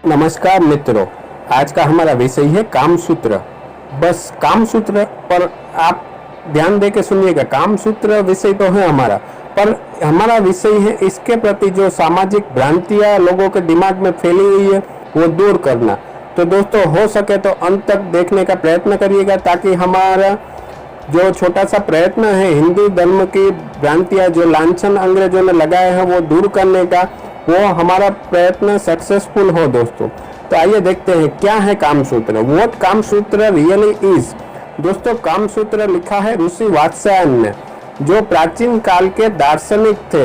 नमस्कार मित्रों, आज का हमारा विषय है कामसूत्र। बस कामसूत्र पर आप ध्यान दे के सुनिएगा। कामसूत्र विषय तो है हमारा, पर हमारा विषय है इसके प्रति जो सामाजिक भ्रांतियां लोगों के दिमाग में फैली हुई है वो दूर करना। तो दोस्तों, हो सके तो अंत तक देखने का प्रयत्न करिएगा, ताकि हमारा जो छोटा सा प्रयत्न है हिंदू धर्म की भ्रांतियां जो लांछन अंग्रेजों ने लगाए हैं वो दूर करने का, वो हमारा प्रयत्न सक्सेसफुल हो दोस्तों। तो आइए देखते हैं क्या है Kamasutra. What Kamasutra really is. दोस्तों, कामसूत्र लिखा है ऋषि वात्स्यायन ने, जो प्राचीन काल के दार्शनिक थे।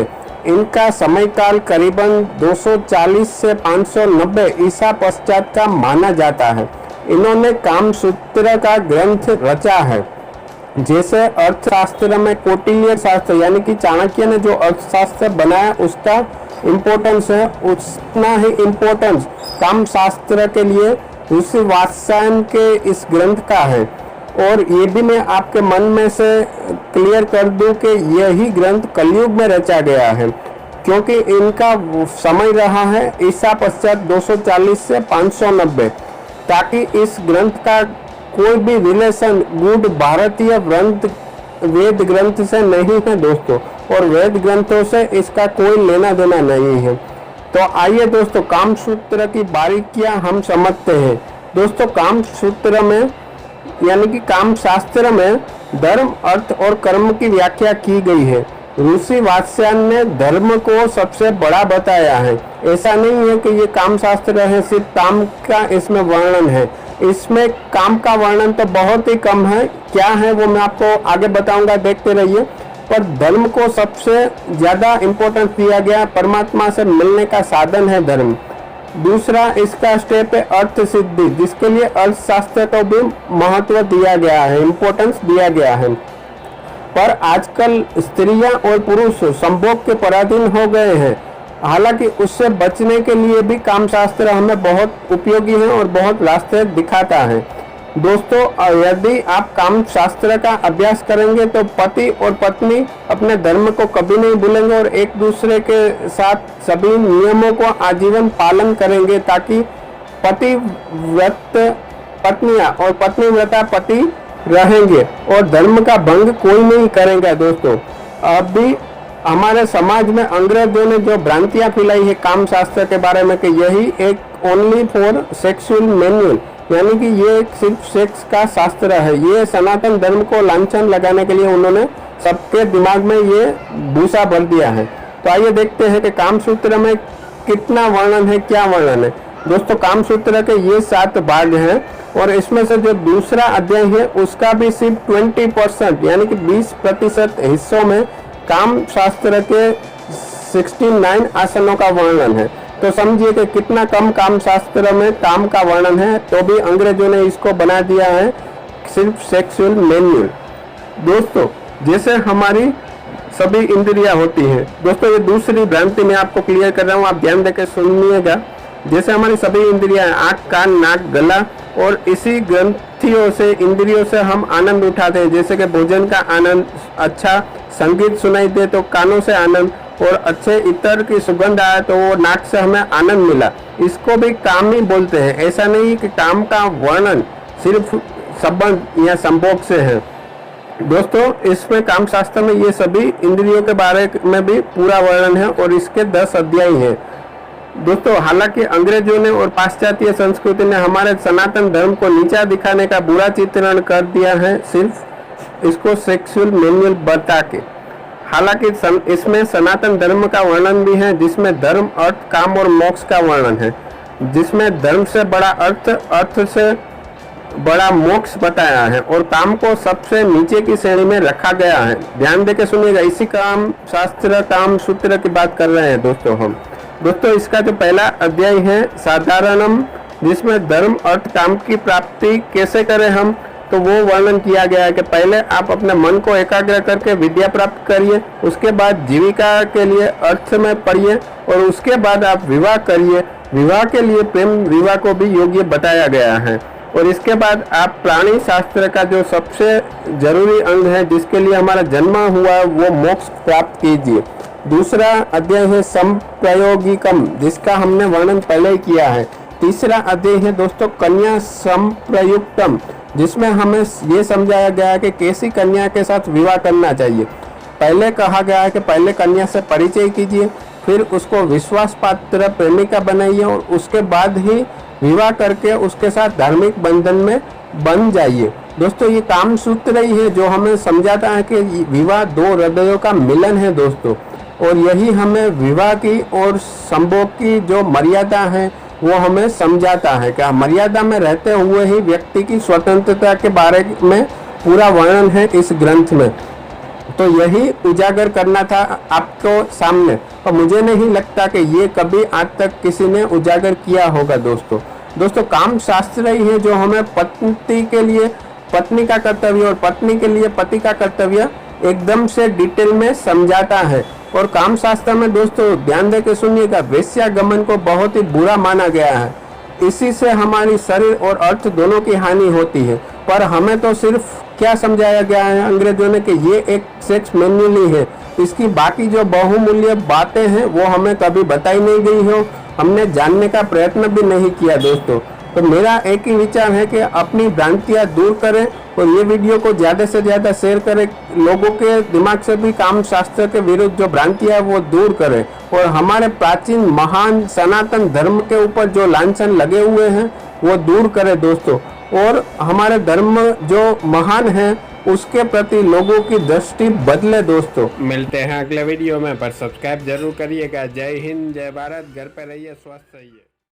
इनका समय काल करीबन 240 से 590 ईसा पश्चात का माना जाता है। इन्होंने कामसूत्र का ग्रंथ रचा है। जैसे अर्थशास्त्र में कौटिल्य शास्त्र यानी कि चाणक्य ने जो अर्थशास्त्र बनाया उसका इम्पोर्टेंस है, उतना ही इम्पोर्टेंस काम शास्त्र के लिए ऋषि वात्स्यायन के इस ग्रंथ का है। और ये भी मैं आपके मन में से क्लियर कर दूं कि यही ग्रंथ कलयुग में रचा गया है, क्योंकि इनका समय रहा है ईसा पश्चात 240 से 590, ताकि इस ग्रंथ का कोई भी रिलेशन गुड भारतीय वेद ग्रंथ से नहीं है दोस्तों, और वेद ग्रंथों से इसका कोई लेना देना नहीं है। तो आइए दोस्तों, कामसूत्र की बारीकियां हम समझते हैं। दोस्तों, कामसूत्र में यानी कि काम शास्त्र में धर्म, अर्थ और कर्म की व्याख्या की गई है। ऋषि वात्स्यायन ने धर्म को सबसे बड़ा बताया है। ऐसा नहीं है कि ये काम शास्त्र है सिर्फ काम का इसमें वर्णन है। इसमें काम का वर्णन तो बहुत ही कम है। क्या है वो मैं आपको आगे बताऊंगा, देखते रहिए। पर धर्म को सबसे ज्यादा इम्पोर्टेंस दिया गया। परमात्मा से मिलने का साधन है धर्म। दूसरा इसका स्टेप है अर्थ सिद्धि, जिसके लिए अर्थशास्त्र को भी महत्व दिया गया है, इम्पोर्टेंस दिया गया है। पर आजकल स्त्रियां और पुरुष संभोग के पराधीन हो गए हैं। हालांकि उससे बचने के लिए भी कामशास्त्र हमें बहुत उपयोगी है और बहुत रास्ते दिखाता है। दोस्तों, यदि आप कामशास्त्र का अभ्यास करेंगे तो पति और पत्नी अपने धर्म को कभी नहीं भूलेंगे और एक दूसरे के साथ सभी नियमों को आजीवन पालन करेंगे, ताकि पतिव्रत पत्नियां और पत्नीव्रता पति रहेंगे और धर्म का भंग कोई नहीं करेगा। दोस्तों, अभी हमारे समाज में अंग्रेजों ने जो भ्रांतियां फैलाई है काम शास्त्र के बारे में कि यही एक ओनली फॉर सेक्सुअल मैनुअल, यानी कि ये सिर्फ सेक्स का शास्त्र है, ये सनातन धर्म को लांछन लगाने के लिए उन्होंने सबके दिमाग में ये भूसा भर दिया है। तो आइए देखते हैं कि कामसूत्र में कितना वर्णन है, क्या वर्णन है। दोस्तों, कामसूत्र के ये 7 भाग हैं और इसमें से जो दूसरा अध्याय है उसका भी सिर्फ 20% यानी कि 20% हिस्सों में काम शास्त्र के 69 आसनों का वर्णन है। तो समझिए कि कितना कम काम शास्त्र में काम का वर्णन है, तो भी अंग्रेजों ने इसको बना दिया है सिर्फ सेक्सुअल मैनुअल। दोस्तों, जैसे हमारी सभी इंद्रियां होती हैं, दोस्तों ये दूसरी भ्रांति मैं आपको क्लियर कर रहा हूँ, आप ध्यान देकर सुनिएगा। जैसे हमारी सभी इंद्रियां आँख, कान, नाक, गला और इसी ग्रंथियों से इंद्रियों से हम आनंद उठाते हैं। जैसे कि भोजन का आनंद, अच्छा संगीत सुनाई दे तो कानों से आनंद, और अच्छे इत्र की सुगंध आए तो वो नाक से हमें आनंद मिला। इसको भी काम ही बोलते हैं। ऐसा नहीं कि काम का वर्णन सिर्फ संबंध या संभोग से है। दोस्तों, इसमें काम शास्त्र में ये सभी इंद्रियों के बारे में भी पूरा वर्णन है और इसके 10 अध्याय हैं। दोस्तों, हालांकि अंग्रेजों ने और पाश्चात्य संस्कृति ने हमारे सनातन धर्म को नीचा दिखाने का बुरा चित्रण कर दिया है, सिर्फ इसको सेक्सुअल मैनुअल बता के। हालांकि इसमें सनातन धर्म का वर्णन भी है, जिसमें धर्म, अर्थ, काम और मोक्ष का वर्णन है, जिसमें धर्म से बड़ा अर्थ, अर्थ से बड़ा मोक्ष बताया है और काम को सबसे नीचे की श्रेणी में रखा गया है। ध्यान देकर सुनिएगा, इसी काम शास्त्र काम सूत्र की बात कर रहे हैं दोस्तों हम। दोस्तों, इसका जो पहला अध्याय है साधारणम, जिसमें धर्म, अर्थ, काम की प्राप्ति कैसे करें हम, तो वो वर्णन किया गया है कि पहले आप अपने मन को एकाग्र करके विद्या प्राप्त करिए, उसके बाद जीविका के लिए अर्थ में पढ़िए और उसके बाद आप विवाह करिए। विवाह के लिए प्रेम विवाह को भी योग्य बताया गया है। और इसके बाद आप प्राणी शास्त्र का जो सबसे जरूरी अंग है, जिसके लिए हमारा जन्म हुआ, वो मोक्ष प्राप्त कीजिए। दूसरा अध्याय है संप्रयोगिकम, जिसका हमने वर्णन पहले ही किया है। तीसरा अध्याय है दोस्तों कन्या संप्रयुक्तम, जिसमें हमें ये समझाया गया है कि कैसी कन्या के साथ विवाह करना चाहिए। पहले कहा गया है कि पहले कन्या से परिचय कीजिए, फिर उसको विश्वास पात्र प्रेमिका बनाइए और उसके बाद ही विवाह करके उसके साथ धार्मिक बंधन में बन जाइए। दोस्तों ये काम सूत्र ही है जो हमें समझाता है कि विवाह दो हृदयों का मिलन है दोस्तों, और यही हमें विवाह की और संभोग की जो मर्यादा है वो हमें समझाता है कि मर्यादा में रहते हुए ही व्यक्ति की स्वतंत्रता के बारे में पूरा वर्णन है इस ग्रंथ में। तो यही उजागर करना था आपको सामने, और मुझे नहीं लगता कि ये कभी आज तक किसी ने उजागर किया होगा दोस्तों काम शास्त्र ही है जो हमें पत्नी के लिए पत्नी का कर्तव्य और पत्नी के लिए पति का कर्तव्य एकदम से डिटेल में समझाता है। और काम शास्त्र में दोस्तों ध्यान दे के सुनिएगा, वेश्यागमन को बहुत ही बुरा माना गया है। इसी से हमारी शरीर और अर्थ दोनों की हानि होती है, पर हमें तो सिर्फ क्या समझाया गया है अंग्रेजों ने कि ये एक सेक्स मैनुअल ही है, इसकी बाकी जो बहुमूल्य बातें हैं वो हमें कभी बताई नहीं गई हो, हमने जानने का प्रयत्न भी नहीं किया दोस्तों। तो मेरा एक ही विचार है कि अपनी भ्रांतियां दूर करें और ये वीडियो को ज़्यादा से ज़्यादा शेयर करें, लोगों के दिमाग से भी काम शास्त्र के विरुद्ध जो भ्रांतियां है वो दूर करें, और हमारे प्राचीन महान सनातन धर्म के ऊपर जो लांछन लगे हुए हैं वो दूर करें दोस्तों, और हमारे धर्म जो महान है उसके प्रति लोगों की दृष्टि बदले दोस्तों। मिलते हैं अगले वीडियो में, पर सब्सक्राइब जरूर करिएगा। जय हिंद, जय भारत, घर पे रहिए, स्वस्थ रहिए।